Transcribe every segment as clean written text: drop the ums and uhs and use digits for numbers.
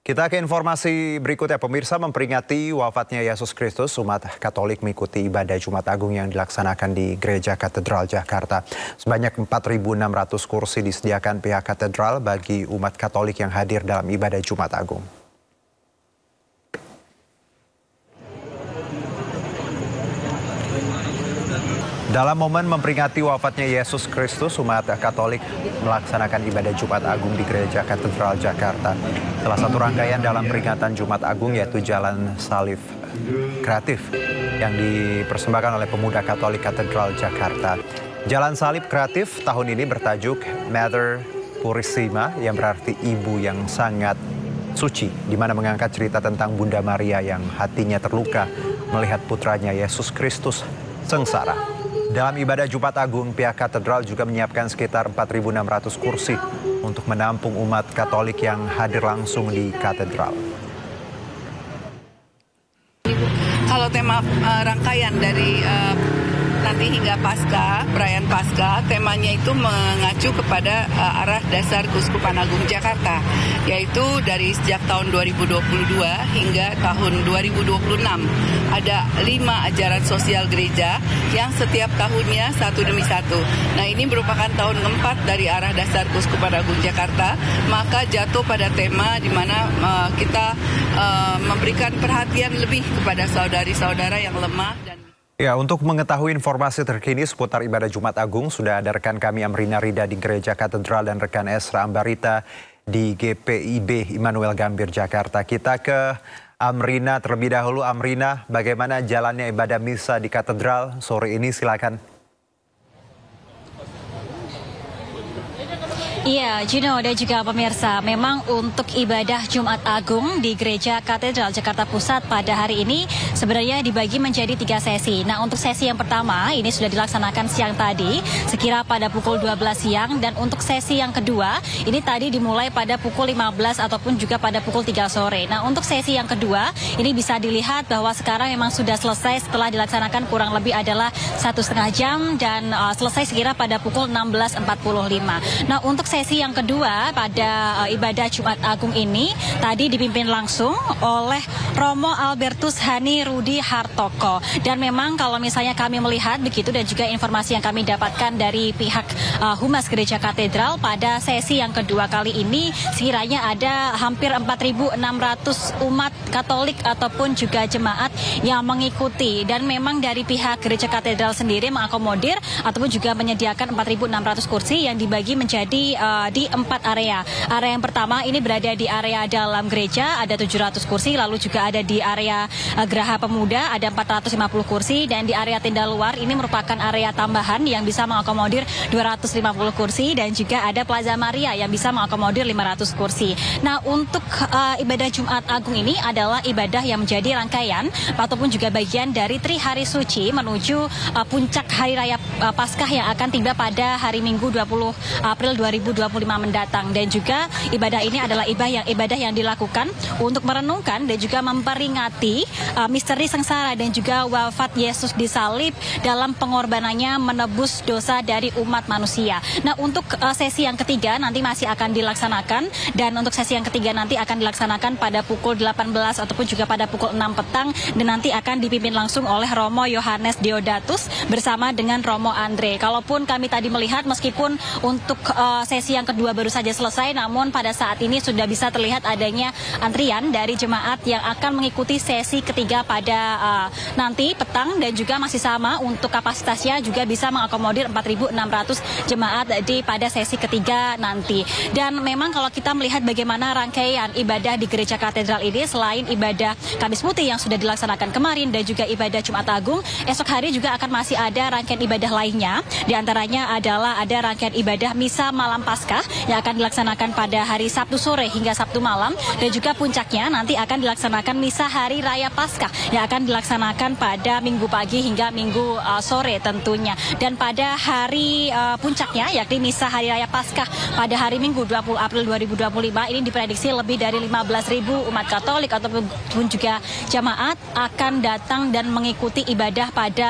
Kita ke informasi berikutnya. Pemirsa, memperingati wafatnya Yesus Kristus, umat Katolik mengikuti ibadah Jumat Agung yang dilaksanakan di Gereja Katedral Jakarta. Sebanyak 4.600 kursi disediakan pihak katedral bagi umat Katolik yang hadir dalam ibadah Jumat Agung. Dalam momen memperingati wafatnya Yesus Kristus, umat Katolik melaksanakan ibadah Jumat Agung di Gereja Katedral Jakarta. Salah satu rangkaian dalam peringatan Jumat Agung yaitu Jalan Salib Kreatif yang dipersembahkan oleh Pemuda Katolik Katedral Jakarta. Jalan Salib Kreatif tahun ini bertajuk Mater Purissima, yang berarti ibu yang sangat suci, di mana mengangkat cerita tentang Bunda Maria yang hatinya terluka melihat putranya Yesus Kristus sengsara. Dalam ibadah Jumat Agung, pihak katedral juga menyiapkan sekitar 4.600 kursi untuk menampung umat Katolik yang hadir langsung di katedral. Kalau tema rangkaian dari nanti hingga Paskah, perayaan Paskah, temanya itu mengacu kepada arah dasar Keuskupan Agung Jakarta, yaitu dari sejak tahun 2022 hingga tahun 2026. Ada 5 ajaran sosial gereja yang setiap tahunnya satu demi satu. Nah, ini merupakan tahun keempat dari arah dasar Keuskupan Agung Jakarta, maka jatuh pada tema di mana kita memberikan perhatian lebih kepada saudari-saudara yang lemah. Ya, untuk mengetahui informasi terkini seputar ibadah Jumat Agung, sudah ada rekan kami Amrina Rida di Gereja Katedral dan rekan Esra Ambarita di GPIB Immanuel Gambir, Jakarta. Kita ke Amrina terlebih dahulu. Amrina, bagaimana jalannya ibadah misa di Katedral sore ini? Silakan. Iya, Juno dan juga pemirsa, memang untuk ibadah Jumat Agung di Gereja Katedral Jakarta Pusat pada hari ini sebenarnya dibagi menjadi 3 sesi. Nah, untuk sesi yang pertama ini sudah dilaksanakan siang tadi, sekira pada pukul 12 siang. Dan untuk sesi yang kedua, ini tadi dimulai pada pukul 15 ataupun juga pada pukul 3 sore. Nah, untuk sesi yang kedua, ini bisa dilihat bahwa sekarang memang sudah selesai setelah dilaksanakan kurang lebih adalah 1,5 jam dan selesai sekira pada pukul 16.45. Nah, untuk sesi yang kedua pada ibadah Jumat Agung ini tadi dipimpin langsung oleh Romo Albertus Hani Rudi Hartoko. Dan memang kalau misalnya kami melihat begitu dan juga informasi yang kami dapatkan dari pihak Humas Gereja Katedral, pada sesi yang kedua kali ini sekiranya ada hampir 4.600 umat Katolik ataupun juga jemaat yang mengikuti. Dan memang dari pihak Gereja Katedral sendiri mengakomodir ataupun juga menyediakan 4.600 kursi yang dibagi menjadi di 4 area. Area yang pertama ini berada di area dalam gereja, ada 700 kursi, lalu juga ada di area Geraha Pemuda ada 450 kursi, dan di area tenda luar ini merupakan area tambahan yang bisa mengakomodir 250 kursi, dan juga ada Plaza Maria yang bisa mengakomodir 500 kursi. Nah, untuk ibadah Jumat Agung ini adalah ibadah yang menjadi rangkaian ataupun juga bagian dari Trihari Suci menuju puncak Hari Raya Paskah yang akan tiba pada hari Minggu 20 April 2025 mendatang. Dan juga ibadah ini adalah ibadah yang dilakukan untuk merenungkan dan juga memperingati misteri sengsara dan juga wafat Yesus di salib dalam pengorbanannya menebus dosa dari umat manusia. Nah, untuk sesi yang ketiga nanti masih akan dilaksanakan, dan untuk sesi yang ketiga nanti akan dilaksanakan pada pukul 18 ataupun juga pada pukul 6 petang, dan nanti akan dipimpin langsung oleh Romo Yohanes Deodatus bersama dengan Romo Andre. Kalaupun kami tadi melihat meskipun untuk sesi yang kedua baru saja selesai, namun pada saat ini sudah bisa terlihat adanya antrian dari jemaat yang akan mengikuti sesi ketiga pada nanti petang, dan juga masih sama untuk kapasitasnya juga bisa mengakomodir 4.600 jemaat pada sesi ketiga nanti. Dan memang kalau kita melihat bagaimana rangkaian ibadah di Gereja Katedral ini, selain ibadah Kamis Putih yang sudah dilaksanakan kemarin dan juga ibadah Jumat Agung, esok hari juga akan masih ada rangkaian ibadah lainnya. Di antaranya adalah ada rangkaian ibadah Misa Malam Paskah yang akan dilaksanakan pada hari Sabtu sore hingga Sabtu malam, dan juga puncaknya nanti akan dilaksanakan Misa Hari Raya Paskah yang akan dilaksanakan pada Minggu pagi hingga Minggu sore tentunya. Dan pada hari puncaknya yakni Misa Hari Raya Paskah pada hari Minggu 20 April 2025 ini diprediksi lebih dari 15.000 umat Katolik ataupun juga jemaat akan datang dan mengikuti ibadah pada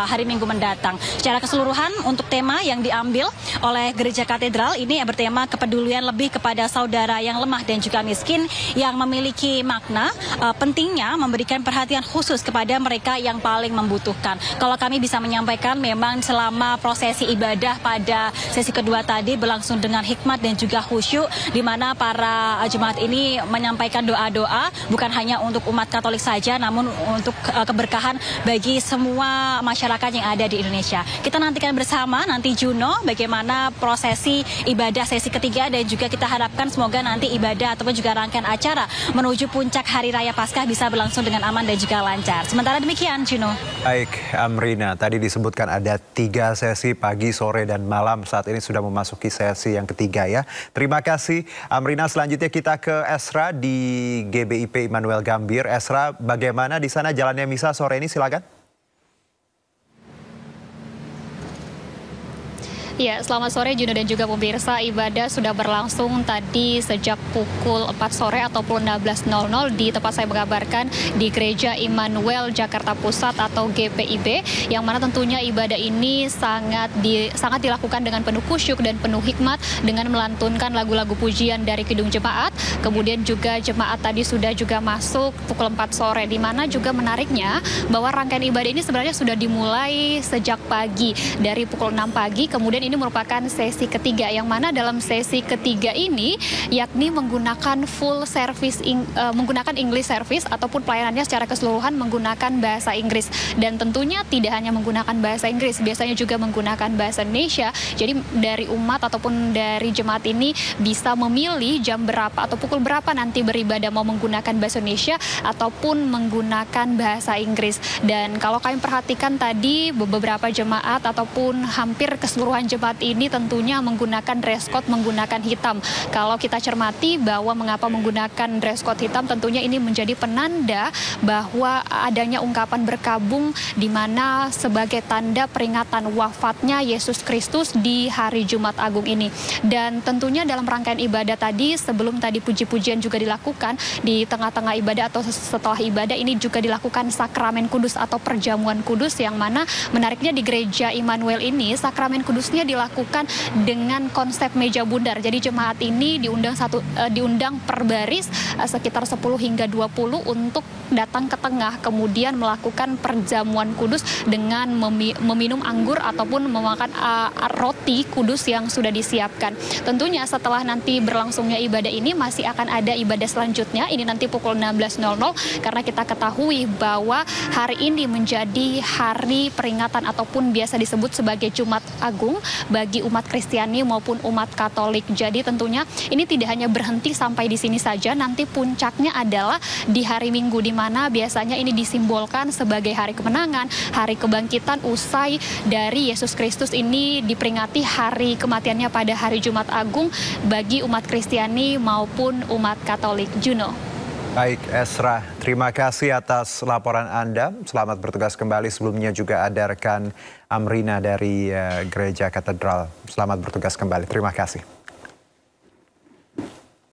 hari Minggu mendatang. Secara keseluruhan untuk tema yang diambil oleh Gereja Katedral ini ini bertema kepedulian lebih kepada saudara yang lemah dan juga miskin, yang memiliki makna pentingnya memberikan perhatian khusus kepada mereka yang paling membutuhkan. Kalau kami bisa menyampaikan, memang selama prosesi ibadah pada sesi kedua tadi berlangsung dengan hikmat dan juga khusyuk, di mana para jemaat ini menyampaikan doa-doa bukan hanya untuk umat Katolik saja, namun untuk keberkahan bagi semua masyarakat yang ada di Indonesia. Kita nantikan bersama nanti Juno bagaimana prosesi ibadah sesi ketiga, dan juga kita harapkan semoga nanti ibadah ataupun juga rangkaian acara menuju puncak Hari Raya Paskah bisa berlangsung dengan aman dan juga lancar. Sementara demikian, Juno. Baik, Amrina, tadi disebutkan ada 3 sesi pagi, sore, dan malam. Saat ini sudah memasuki sesi yang ketiga ya. Terima kasih, Amrina. Selanjutnya kita ke Esra di GBIP Immanuel Gambir. Esra, bagaimana di sana jalannya misa sore ini? Silakan. Ya, selamat sore Juno dan juga pemirsa. Ibadah sudah berlangsung tadi sejak pukul 4 sore ataupun 16.00 di tempat saya mengabarkan di Gereja Immanuel Jakarta Pusat atau GPIB, yang mana tentunya ibadah ini sangat dilakukan dengan penuh khusyuk dan penuh hikmat dengan melantunkan lagu-lagu pujian dari Kidung Jemaat. Kemudian juga jemaat tadi sudah juga masuk pukul 4 sore, di mana juga menariknya bahwa rangkaian ibadah ini sebenarnya sudah dimulai sejak pagi dari pukul 6 pagi. Kemudian ini merupakan sesi ketiga, yang mana dalam sesi ketiga ini yakni menggunakan full service, menggunakan English service ataupun pelayanannya secara keseluruhan menggunakan bahasa Inggris. Dan tentunya tidak hanya menggunakan bahasa Inggris, biasanya juga menggunakan bahasa Indonesia. Jadi dari umat ataupun dari jemaat ini bisa memilih jam berapa atau pukul berapa nanti beribadah, mau menggunakan bahasa Indonesia ataupun menggunakan bahasa Inggris. Dan kalau kami perhatikan tadi beberapa jemaat ataupun hampir keseluruhan jemaat ini tentunya menggunakan dress code menggunakan hitam. Kalau kita cermati bahwa mengapa menggunakan dress code hitam, tentunya ini menjadi penanda bahwa adanya ungkapan berkabung, di mana sebagai tanda peringatan wafatnya Yesus Kristus di hari Jumat Agung ini. Dan tentunya dalam rangkaian ibadah tadi, sebelum tadi puji-pujian juga dilakukan, di tengah-tengah ibadah atau setelah ibadah ini juga dilakukan sakramen kudus atau perjamuan kudus, yang mana menariknya di Gereja Immanuel ini sakramen kudusnya dilakukan dengan konsep meja bundar. Jadi jemaat ini diundang per baris sekitar 10 hingga 20 untuk datang ke tengah, kemudian melakukan perjamuan kudus dengan meminum anggur ataupun memakan roti kudus yang sudah disiapkan. Tentunya setelah nanti berlangsungnya ibadah ini masih akan ada ibadah selanjutnya, ini nanti pukul 16.00, karena kita ketahui bahwa hari ini menjadi hari peringatan ataupun biasa disebut sebagai Jumat Agung bagi umat Kristiani maupun umat Katolik. Jadi tentunya ini tidak hanya berhenti sampai di sini saja, nanti puncaknya adalah di hari Minggu, di mana biasanya ini disimbolkan sebagai hari kemenangan, hari kebangkitan usai dari Yesus Kristus ini diperingati hari kematiannya pada hari Jumat Agung bagi umat Kristiani maupun umat Katolik. Juno. Baik, Esra, terima kasih atas laporan Anda. Selamat bertugas kembali. Sebelumnya juga ada rekan Amrina dari Gereja Katedral. Selamat bertugas kembali. Terima kasih.